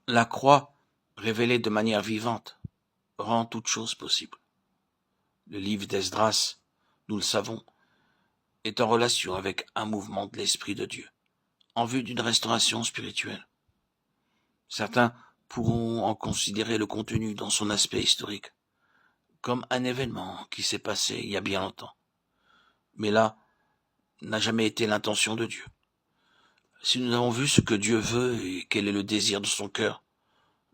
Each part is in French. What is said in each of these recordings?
La croix, révélée de manière vivante, rend toute chose possible. Le livre d'Esdras, nous le savons, est en relation avec un mouvement de l'Esprit de Dieu, en vue d'une restauration spirituelle. Certains pourront en considérer le contenu dans son aspect historique, comme un événement qui s'est passé il y a bien longtemps. Mais là, n'a jamais été l'intention de Dieu. Si nous avons vu ce que Dieu veut et quel est le désir de son cœur,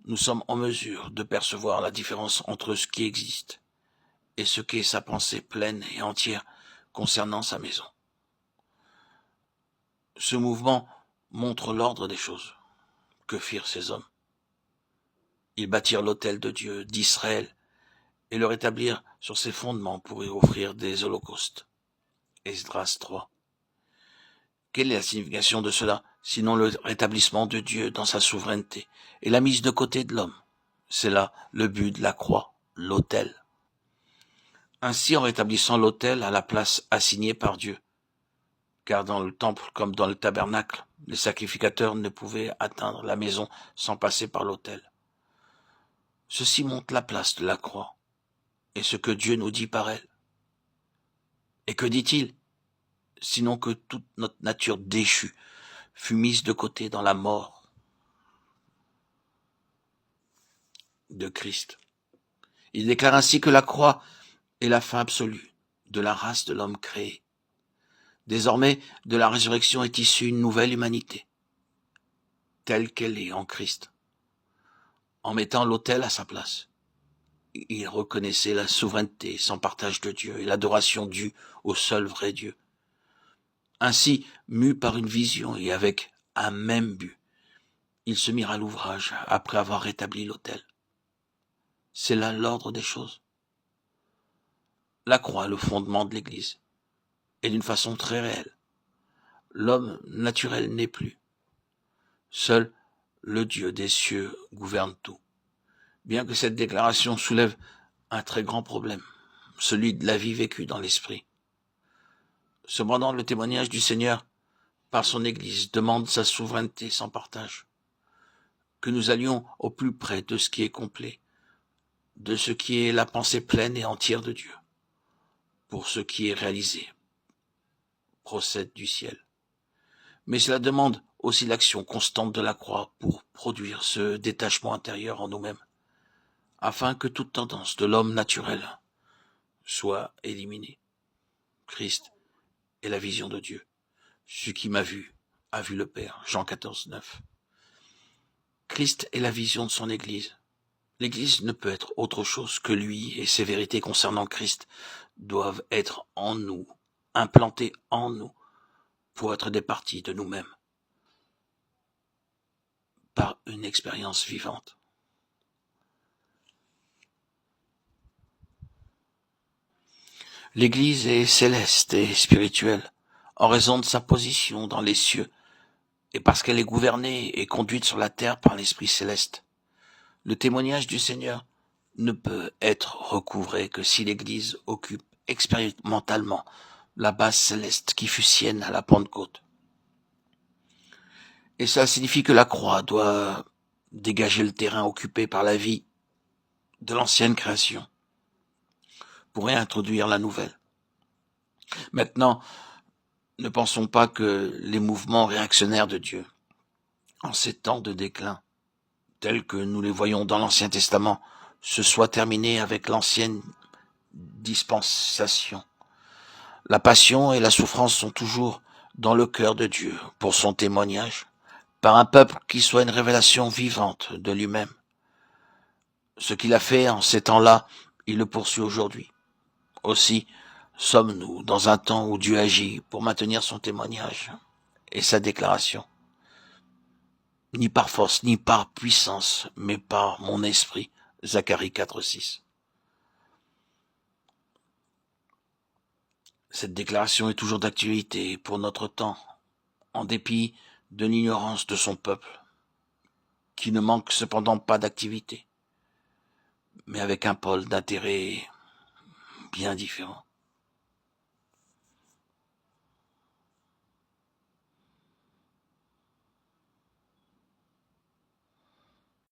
nous sommes en mesure de percevoir la différence entre ce qui existe et ce qu'est sa pensée pleine et entière concernant sa maison. Ce mouvement montre l'ordre des choses. Que firent ces hommes? Ils bâtirent l'autel de Dieu, d'Israël, et le rétablirent sur ses fondements pour y offrir des holocaustes. Esdras 3. Quelle est la signification de cela, sinon le rétablissement de Dieu dans sa souveraineté et la mise de côté de l'homme? C'est là le but de la croix, l'autel. Ainsi, en rétablissant l'autel à la place assignée par Dieu, car dans le temple comme dans le tabernacle, les sacrificateurs ne pouvaient atteindre la maison sans passer par l'autel. Ceci montre la place de la croix et ce que Dieu nous dit par elle. Et que dit-il? Sinon que toute notre nature déchue fut mise de côté dans la mort de Christ. Il déclare ainsi que la croix est la fin absolue de la race de l'homme créé. Désormais, de la résurrection est issue une nouvelle humanité, telle qu'elle est en Christ. En mettant l'autel à sa place, il reconnaissait la souveraineté sans partage de Dieu et l'adoration due au seul vrai Dieu. Ainsi, mu par une vision et avec un même but, ils se mirent à l'ouvrage après avoir rétabli l'autel. C'est là l'ordre des choses. La croix est le fondement de l'Église, et d'une façon très réelle. L'homme naturel n'est plus. Seul le Dieu des cieux gouverne tout. Bien que cette déclaration soulève un très grand problème, celui de la vie vécue dans l'esprit. Cependant, le témoignage du Seigneur, par son Église, demande sa souveraineté sans partage. Que nous allions au plus près de ce qui est complet, de ce qui est la pensée pleine et entière de Dieu, pour ce qui est réalisé, procède du ciel. Mais cela demande aussi l'action constante de la croix pour produire ce détachement intérieur en nous-mêmes, afin que toute tendance de l'homme naturel soit éliminée. Christ est la vision de Dieu. Celui qui m'a vu a vu le Père. Jean 14, 9. Christ est la vision de son Église. L'Église ne peut être autre chose que lui, et ses vérités concernant Christ doivent être en nous, implantées en nous, pour être des parties de nous-mêmes, par une expérience vivante. L'Église est céleste et spirituelle, en raison de sa position dans les cieux, et parce qu'elle est gouvernée et conduite sur la terre par l'Esprit céleste. Le témoignage du Seigneur ne peut être recouvré que si l'Église occupe expérimentalement la base céleste qui fut sienne à la Pentecôte. Et cela signifie que la croix doit dégager le terrain occupé par la vie de l'ancienne création pour réintroduire la nouvelle. Maintenant, ne pensons pas que les mouvements réactionnaires de Dieu, en ces temps de déclin, tels que nous les voyons dans l'Ancien Testament, se soient terminés avec l'ancienne dispensation. La passion et la souffrance sont toujours dans le cœur de Dieu pour son témoignage, par un peuple qui soit une révélation vivante de lui-même. Ce qu'il a fait en ces temps-là, il le poursuit aujourd'hui. Aussi, sommes-nous dans un temps où Dieu agit pour maintenir son témoignage et sa déclaration. Ni par force, ni par puissance, mais par mon esprit. Zacharie 4, 6. Cette déclaration est toujours d'actualité pour notre temps, en dépit de l'ignorance de son peuple, qui ne manque cependant pas d'activité, mais avec un pôle d'intérêt bien différent.